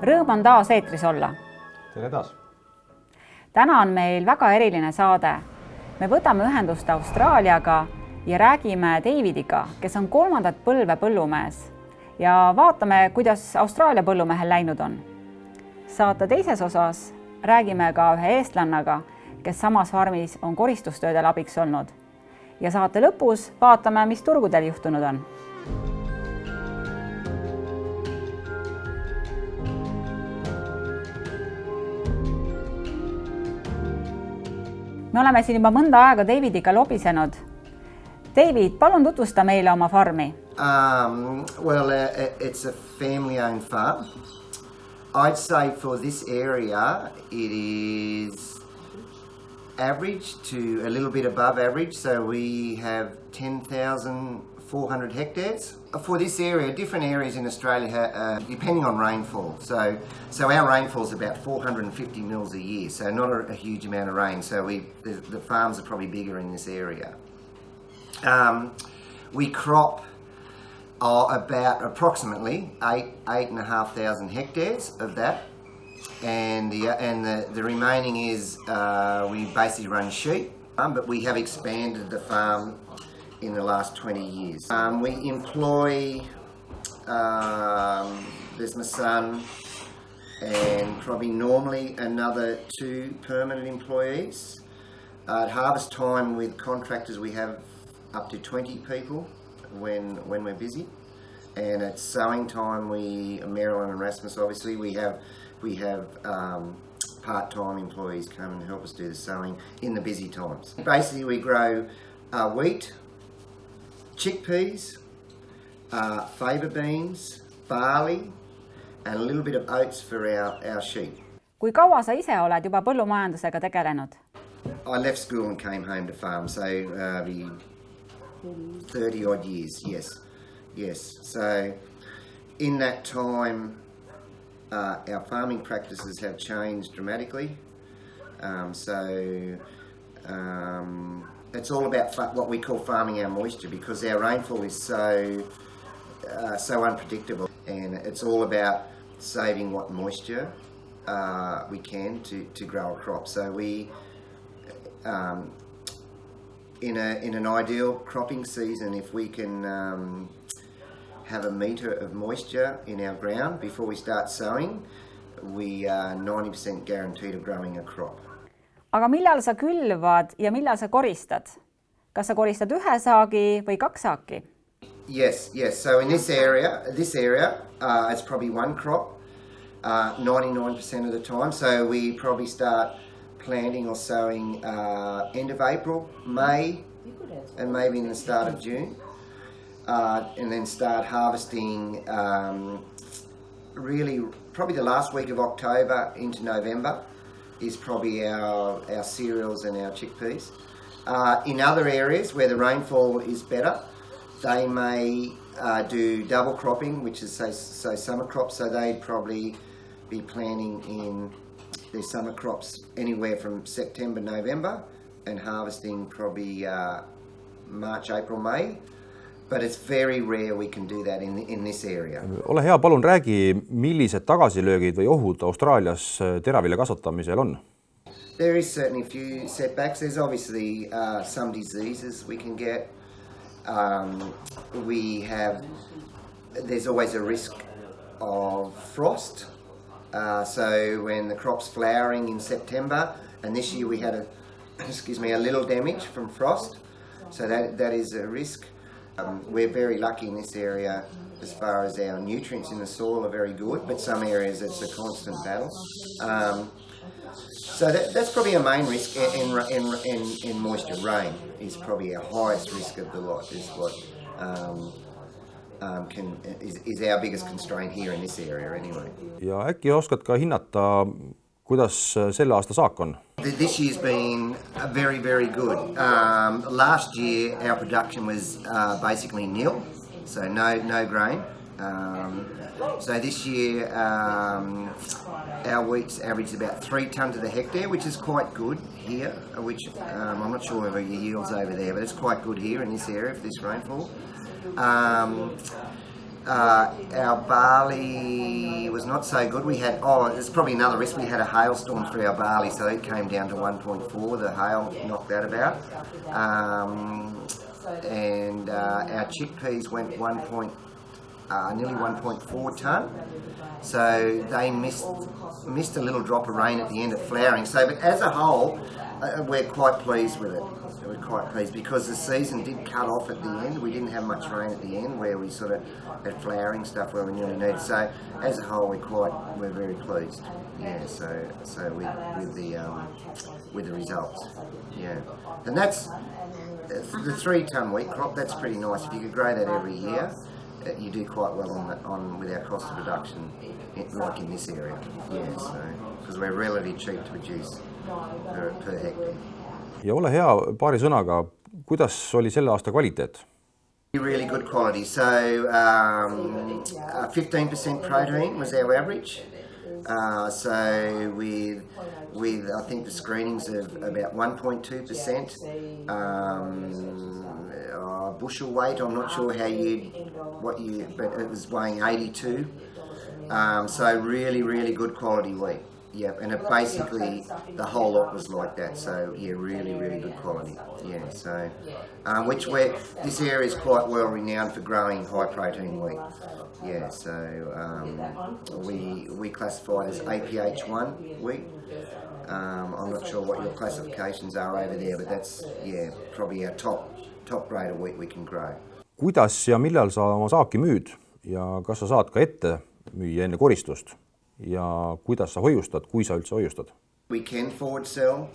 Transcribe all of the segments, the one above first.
Rõõm on taas eetris olla. Tere taas. Täna on meil väga eriline saade. Me võtame ühendust Austraaliaga ja räägime Davidiga, kes on 3. põlve põllumees ja vaatame, kuidas Austraalia põllumehel läinud on. Saate teises osas räägime ka ühe eestlannaga, kes samas farmis on koristustöödel abiks olnud. Ja saate lõpus vaatame, mis turgudel juhtunud on. Me oleme siin juba mõnda aega Davidiga lobisenud. David, palun tutvusta meile oma farmi. It's a family-owned farm. I'd say for this area, it is average to a little bit above average. So we have 10,400 hectares. For this area, different areas in Australia, depending on rainfall. So our rainfall is about 450 mils a year, so not a huge amount of rain. So the farms are probably bigger in this area. We crop about approximately 8,500 hectares of that, and the remaining is we basically run sheep, but we have expanded the farm in the last 20 years. We employ, there's my son and probably normally another 2 permanent employees. At harvest time with contractors we have up to 20 people when we're busy. And at sowing time Marilyn and Rasmus obviously, we have part-time employees come and help us do the sowing in the busy times. Basically we grow wheat, chickpeas, faba beans, barley, and a little bit of oats for our sheep. Kui kaua sa ise oled juba põllumajandusega tegelenud? I left school and came home to farm, so 30 odd years, yes. So in that time, our farming practices have changed dramatically. It's all about what we call farming our moisture, because our rainfall is so unpredictable, and it's all about saving what moisture we can to grow a crop. So we, in an ideal cropping season, if we can have a metre of moisture in our ground before we start sowing, we are 90% guaranteed of growing a crop. Aga millal sa külvad ja millal sa koristad? Kas sa koristad 1 saagi või 2 saaki? Yes. So in this area, it's probably 1 crop, 99% of the time. So we probably start planting or sowing end of April, May, and maybe in the start of June. And then start harvesting really probably the last week of October into November. Is probably our cereals and our chickpeas. In other areas where the rainfall is better, they may do double cropping, which is so summer crops. So they'd probably be planting in their summer crops anywhere from September, November, and harvesting probably March, April, May. But it's very rare we can do that in this area. Ole hea, palun räägi, millised tagasilöögid või ohud Austraalias teravilja kasvatamisel on? There is certainly a few setbacks. There's obviously some diseases we can get. There's always a risk of frost. So when the crop's flowering in September, and this year we had a little damage from frost. So that is a risk. We're very lucky in this area as far as our nutrients in the soil are very good, but some areas it's a constant battle. So that's probably a main risk in moisture. Rain is probably our highest risk of the lot. Is what is our biggest constraint here in this area anyway. Ja äkki oskad ka hinnata, kuidas selle aasta saak on? This year's been very, very good. Last year our production was basically nil, so no grain. So this year our wheat's averaged about 3 tonnes to the hectare, which is quite good here. Which I'm not sure whether your yields over there, but it's quite good here in this area for this rainfall. Our barley was not so good. We had, there's probably another risk. We had a hailstorm through our barley, so it came down to 1.4. The hail knocked that about. And our chickpeas went nearly 1.4 tonne. So they missed a little drop of rain at the end of flowering. So, but as a whole, we're quite pleased with it. We're quite pleased because the season did cut off at the end. We didn't have much rain at the end where we sort of had flowering stuff where we nearly needed. So as a whole, we're very pleased. Yeah. So with the results. Yeah. And that's the 3 tonne wheat crop. That's pretty nice. If you could grow that every year, you do quite well on with our cost of production, like in this area. Yeah. So because we're relatively cheap to produce per hectare. Ja ole hea paari sõnaga, kuidas oli selle aasta kvaliteet? Really good quality. So 15% protein was our average. So with I think the screenings of about 1.2%. Bushel weight, I'm not sure but it was weighing 82. So really good quality wheat. Yeah, and it basically the whole lot was like that. So yeah, really good quality. Yeah, so this area is quite well renowned for growing high protein wheat. Yeah, so we classify it as APH1 wheat. I'm not sure what your classifications are over there, but that's probably our top grade of wheat we can grow. Kuidas ja millal sa oma saaki müüd ja kas sa saad ka ette müüa enne koristust? Ja kuidas sa hoiustad, kui sa üldse hoiustad? We can forward sell.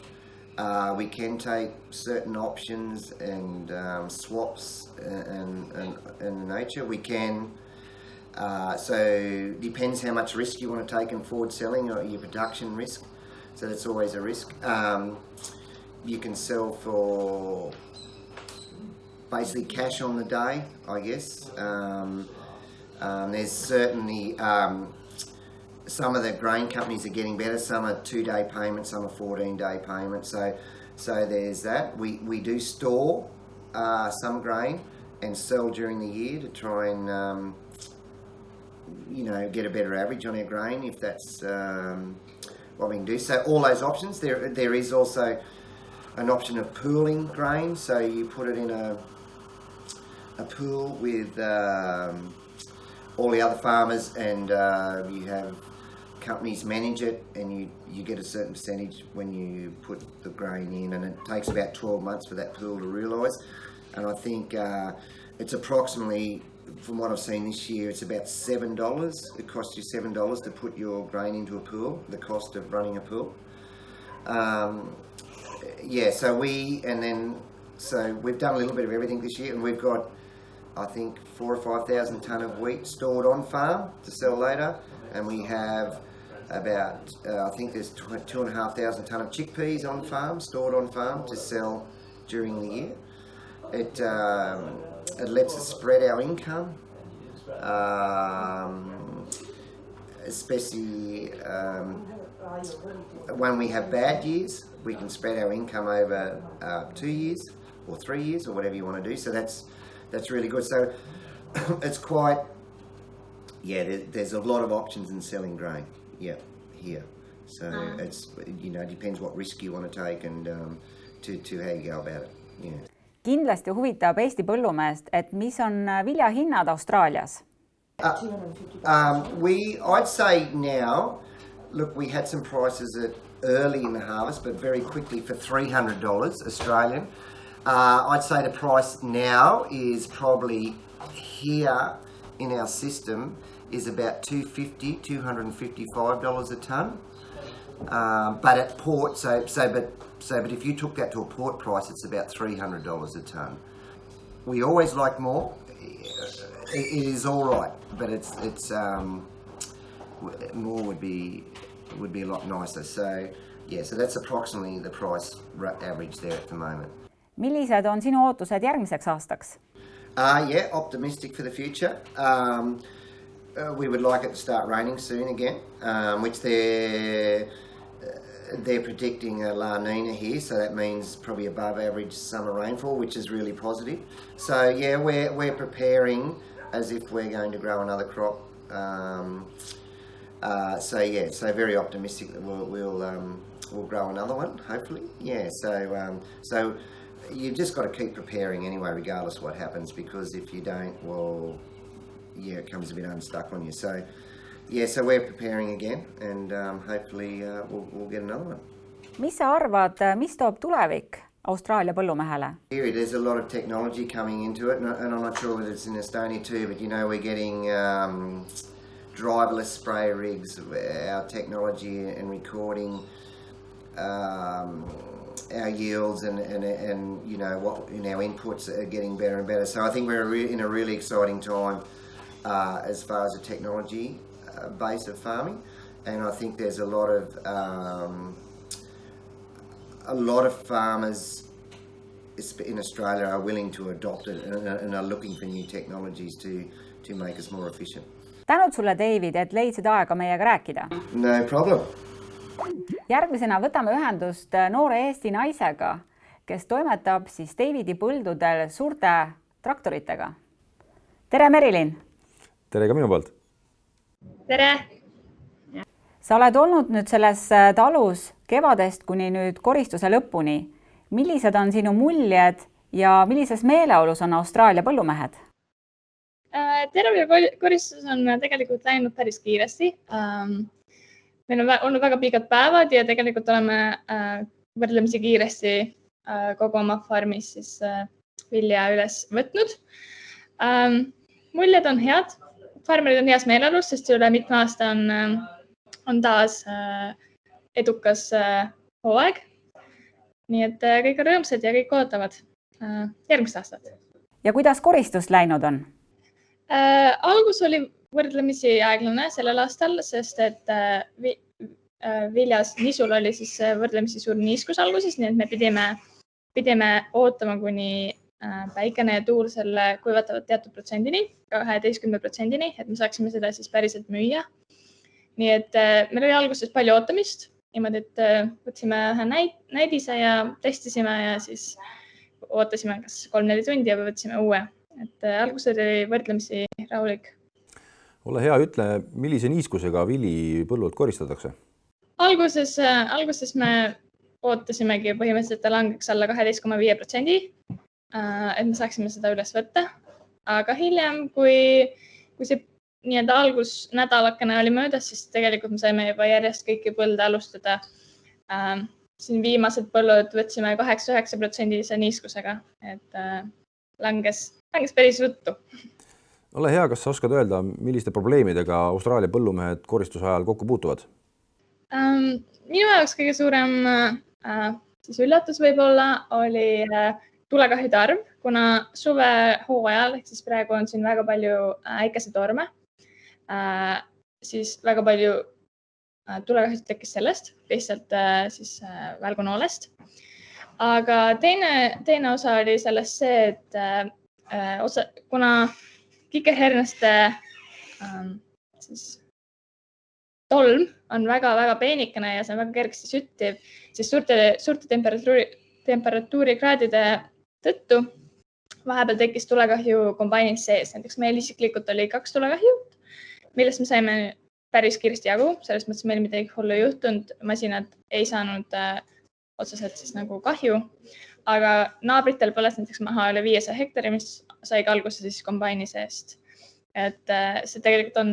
We can take certain options and swaps in nature. We can. So depends how much risk you want to take in forward selling or your production risk. So that's always a risk. You can sell for basically cash on the day, I guess. There's certainly some of the grain companies are getting better. Some are 2-day payments, some are 14-day payments. So there's that. We do store some grain and sell during the year to try and get a better average on our grain if that's what we can do. So all those options. There is also an option of pooling grain. So you put it in a pool with all the other farmers, and you have companies manage it, and you get a certain percentage when you put the grain in, and it takes about 12 months for that pool to realise. And I think it's approximately, from what I've seen this year, it's about $7. It costs you $7 to put your grain into a pool, the cost of running a pool. So we've done a little bit of everything this year, and we've got, I think, 4,000 or 5,000 tonne of wheat stored on farm to sell later, and we have about I think there's 2,500 tonne of chickpeas on farm, stored on farm to sell during the year. It lets us spread our income, especially when we have bad years. We can spread our income over 2 years or 3 years or whatever you want to do. So that's really good. So it's quite, there's a lot of options in selling grain. Yeah, here. So it's, depends what risk you want to take and to how you go about it. Yeah. Kindlasti huvitab Eesti põllumeest, et mis on vilja hinnad Austraalias? I'd say now, look, we had some prices early in the harvest, but very quickly for $300 Australian. I'd say the price now is probably here in our system is about $255 a tonne. But at port, but if you took that to a port price, it's about $300 a tonne. We always like more. It is all right, but it's more would be a lot nicer. So so that's approximately the price average there at the moment. Millised on sinu ootused järgmiseks aastaks? Optimistic for the future. We would like it to start raining soon again, which they're predicting a La Nina here, so that means probably above average summer rainfall, which is really positive. So we're preparing as if we're going to grow another crop. So very optimistic that we'll grow another one, hopefully. Yeah, so you've just got to keep preparing anyway, regardless of what happens, because if you don't, well, yeah, it comes a bit unstuck on you. So we're preparing again, and hopefully we'll get another one. Mis sa arvad, mis toob tulevik Austraalia põllumehele? There's a lot of technology coming into it, and I'm not sure whether it's in Estonia too, but we're getting driverless spray rigs, our technology and recording our yields and what our inputs are getting better and better. So I think we're in a really exciting time as far as the technology base of farming, and I think there's a lot of farmers in Australia are willing to adopt it and are looking for new technologies to make us more efficient. Tänud sulle, David, et leidsid aega meiega rääkida. No problem. Järgmisena võtame ühendust noore Eesti naisega, kes toimetab siis Davidi põldudel suurte traktoritega. Tere, Merilin! Tere ka minu poolt! Tere! Sa oled olnud nüüd selles talus kevadest kuni nüüd koristuse lõpuni. Millised on sinu muljed ja millises meeleolus on Austraalia põllumehed? Teravilja koristus on tegelikult läinud päris kiiresti. Meil on olnud väga pikad päevad ja tegelikult oleme võrdlemisi kiiresti kogu oma farmis siis vilja üles võtnud. Muljed on head. Farmerid on heas meeleolus, sest üle mitme aasta on taas edukas hooaeg. Nii et kõik on rõõmsad ja kõik ootavad järgmist aastat. Ja kuidas koristus läinud on? Algus oli võrdlemisi aeglane sellel aastal, sest et viljas nisul oli siis võrdlemisi suur niiskus alguses, nii et me pidime ootama kuni päikene ja tuul selle kuivatavad teatud protsendini, 12%, et me saaksime seda siis päriselt müüa. Nii et meil oli alguses palju ootamist, niimoodi, et võtsime ühe näidise ja testisime ja siis ootasime kas 3-4 tundi ja võtsime uue. Et alguses oli võrdlemisi rahulik. Ole hea, ütle, millise niiskusega vili põllult koristatakse? Alguses me ootasimegi põhimõtteliselt, et ta langeks alla 12,5%, et me saaksime seda üles võtta. Aga hiljem, kui see nii-öelda algusnädalakene oli möödas, siis tegelikult me saime juba järjest kõiki põlde alustada. Siin viimased põllud võtsime 8-9% niiskusega, et langes päris ruttu. Ole hea, kas sa oskad öelda, milliste probleemidega Austraalia põllumehed koristuse ajal kokku puutuvad? Minu jaoks kõige suurem üllatus võib-olla oli tulekahjude arv, kuna suve hooajal, ehk siis praegu on siin väga palju äikesetorme, siis väga palju tulekahjud tekkis sellest, lihtsalt siis välgunoolest. Aga teine osa oli sellest see, et kuna kikerhernaste tolm on väga-väga peenikene ja see on väga kergesti süttiv, siis suurte temperatuurikraadide tõttu vahepeal tekkis tulekahju kombainis sees. Näiteks meil isiklikult oli 2 tulekahju, millest me saime päris kiiresti jagu, selles mõttes meil midagi hullu juhtunud, masinad ei saanud otseselt siis nagu kahju, aga naabritel põles näiteks maha üle 500 hektari, mis sai ka alguse siis kombaini seest. Et see tegelikult on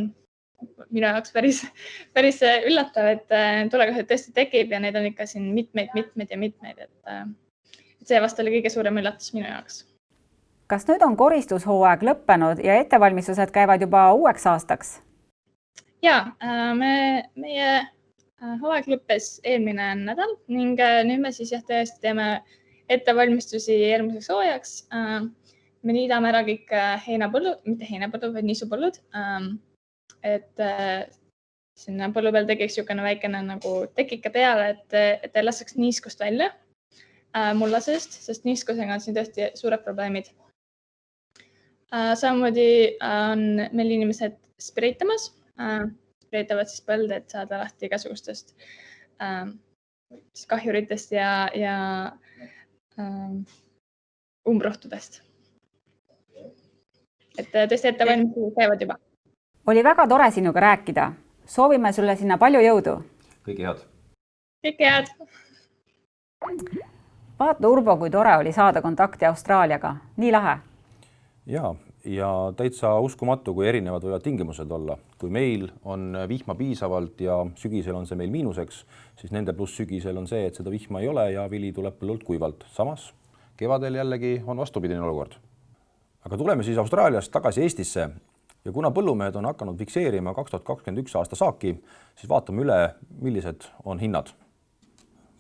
minu jaoks päris üllatav, et tulekahjud tõesti tekib ja neid on ikka siin mitmeid. Et see vast oli kõige suurem üllatus minu jaoks. Kas nüüd on koristushooaeg lõppenud ja ettevalmistused käivad juba uueks aastaks? Jaa, meie hooaeg lõppes eelmine nädal ning nüüd me siis tõesti teeme ettevalmistusi järgmiseks hooajaks. Me niidame ära kõik heinapõllud, mitte heinapõllud, vaid niisupõllud. Et sinna põllu peal tekiks niisugune väikene nagu tekike peale, et ei laseks niiskust välja mullasest, sest niiskusega on siin tõesti suured probleemid. Samamoodi on meil inimesed spreitamas, spreitavad siis põlde, et saada lahti igasugustest kahjuritest ja umbrohtudest. et tõesti ettevalmistused käivad juba. Oli väga tore sinuga rääkida. Soovime sulle sinna palju jõudu. Kõike head. Kõike head. Vaata, Urbo, kui tore oli saada kontakti Austraaliaga. Nii lahe. Ja täitsa uskumatu, kui erinevad võivad tingimused olla. Kui meil on vihma piisavalt ja sügisel on see meil miinuseks, siis nende pluss sügisel on see, et seda vihma ei ole ja vili tuleb põllult kuivalt. Samas kevadel jällegi on vastupidine olukord. Aga tuleme siis Austraaliast tagasi Eestisse ja kuna põllumehed on hakanud fikseerima 2021 aasta saaki, siis vaatame üle, millised on hinnad.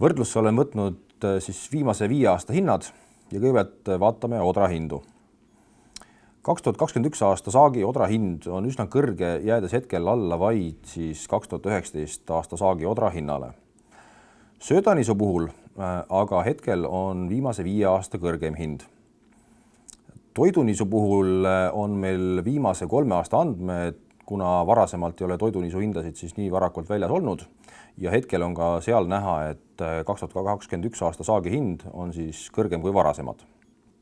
Võrdlusse olen võtnud siis viimase 5 aasta hinnad ja kõigepealt vaatame odra hindu. 2021 aasta saagi odra hind on üsna kõrge, jäädes hetkel alla vaid siis 2019 aasta saagi odra hinnale. Söödanisu puhul aga hetkel on viimase 5 aasta kõrgem hind. Toidunisu puhul on meil viimase 3 aasta andmed, kuna varasemalt ei ole toidunisu hindasid siis nii varakult väljas olnud ja hetkel on ka seal näha, et 2021 aasta saagi hind on siis kõrgem kui varasemad.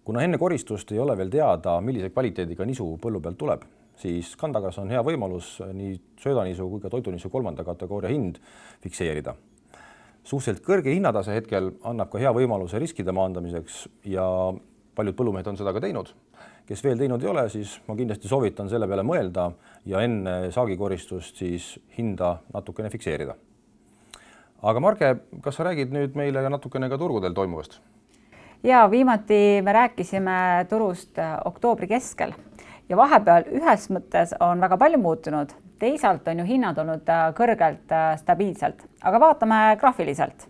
Kuna enne koristust ei ole veel teada, millise kvaliteediga nisu põllu pealt tuleb, siis Scandagras on hea võimalus nii söödanisu kui ka toidunisu 3. kategooria hind fikseerida. Suhteliselt kõrge hinnatase hetkel annab ka hea võimaluse riskide maandamiseks ja paljud põllumehed on seda ka teinud. Kes veel teinud ei ole, siis ma kindlasti soovitan selle peale mõelda ja enne saagikoristust siis hinda natukene fikseerida. Aga Marge, kas sa räägid nüüd meile natukene ka turgudel toimuvast? Ja viimati me rääkisime turust oktoobri keskel ja vahepeal ühes mõttes on väga palju muutunud. Teisalt on ju hinnad olnud kõrgelt stabiilselt, aga vaatame graafiliselt.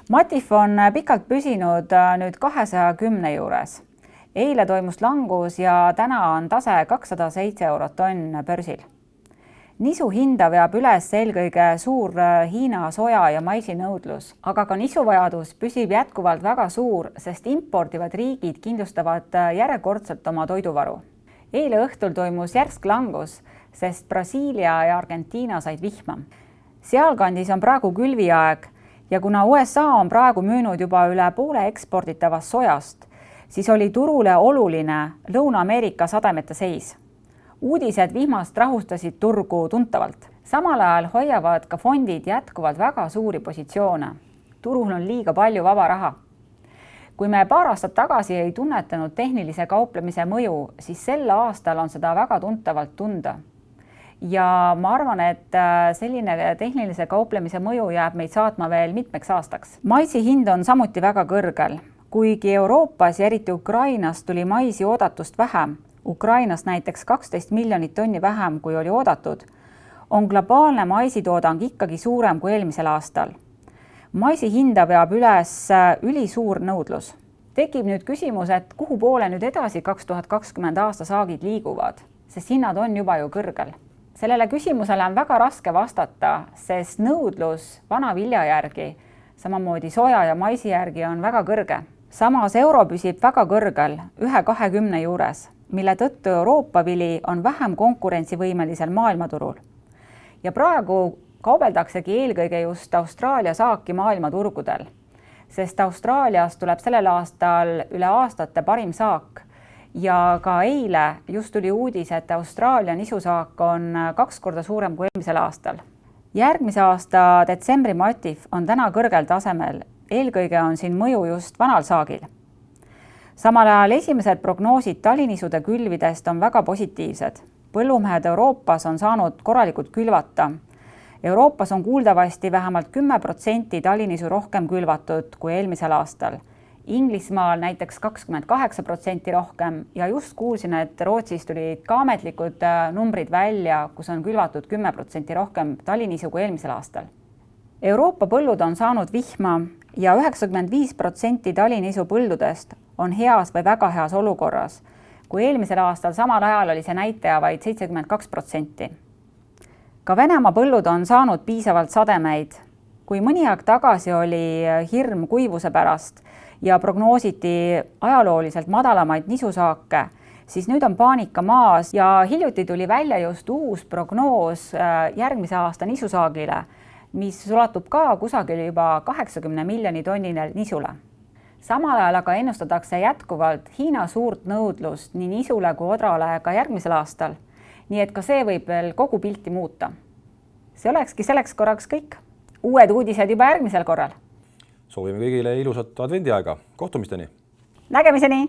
Matif on pikalt püsinud nüüd 210 juures. Eile toimus langus ja täna on tase 207 eurot tonn börsil. Nisu hinda veab üles eelkõige suur Hiina soja ja maisi nõudlus, aga ka nisuvajadus püsib jätkuvalt väga suur, sest importivad riigid kindlustavad järjekordselt oma toiduvaru. Eile õhtul toimus järsk langus, sest Brasiilia ja Argentiina said vihma. Sealkandis on praegu külviaeg ja kuna USA on praegu müünud juba üle poole eksporditavast sojast, siis oli turule oluline Lõuna-Ameerika sademete seis. Uudised vihmast rahustasid turgu tuntavalt. Samal ajal hoiavad ka fondid jätkuvalt väga suuri positsioone. Turul on liiga palju vaba raha. Kui me paar aastat tagasi ei tunnetanud tehnilise kauplemise mõju, siis sel aastal on seda väga tuntavalt tunda. Ja ma arvan, et selline tehnilise kauplemise mõju jääb meid saatma veel mitmeks aastaks. Maisi hind on samuti väga kõrgel. Kuigi Euroopas ja eriti Ukrainas tuli maisi oodatust vähem, Ukrainas näiteks 12 miljonit tonni vähem, kui oli oodatud, on globaalne maisitoodang ikkagi suurem kui eelmisel aastal. Maisi hinda veab üles ülisuur nõudlus. Tekib nüüd küsimus, et kuhu poole nüüd edasi 2020 aasta saagid liiguvad, sest hinnad on juba ju kõrgel. Sellele küsimusele on väga raske vastata, sest nõudlus vana vilja järgi, samamoodi soja ja maisi järgi on väga kõrge. Samas euro püsib väga kõrgel, 1,20 juures, mille tõttu Euroopa vili on vähem konkurentsivõimelisel maailmaturul. Ja praegu kaubeldaksegi eelkõige just Austraalia saaki maailmaturgudel, sest Austraalias tuleb sellel aastal üle aastate parim saak ja ka eile just tuli uudis, et Austraalia nisusaak on 2 korda suurem kui eelmisel aastal. Järgmise aasta detsembri matif on täna kõrgel tasemel, eelkõige on siin mõju just vanal saagil. Samal ajal esimesed prognoosid talinisude külvidest on väga positiivsed. Põllumehed Euroopas on saanud korralikult külvata. Euroopas on kuuldavasti vähemalt 10% talinisu rohkem külvatud kui eelmisel aastal. Inglismaal näiteks 28% rohkem ja just kuulsin, et Rootsis tulid ka ametlikud numbrid välja, kus on külvatud 10% rohkem talinisu kui eelmisel aastal. Euroopa põllud on saanud vihma ja 95% talinisu põldudest on heas või väga heas olukorras, kui eelmisel aastal samal ajal oli see näitaja vaid 72%. Ka Venemaa põllud on saanud piisavalt sademeid. Kui mõni aeg tagasi oli hirm kuivuse pärast ja prognoositi ajalooliselt madalamaid nisusaake, siis nüüd on paanika maas ja hiljuti tuli välja just uus prognoos järgmise aasta nisusaagile, mis ulatub ka kusagil juba 80 miljoni tonnile nisule. Samal ajal aga ennustatakse jätkuvalt Hiina suurt nõudlust nii nisule kui odrale ka järgmisel aastal. Nii et ka see võib veel kogu pilti muuta. See olekski selleks korraks kõik. Uued uudised juba järgmisel korral. Soovime kõigile ilusat advendiaega. Kohtumisteni! Nägemiseni!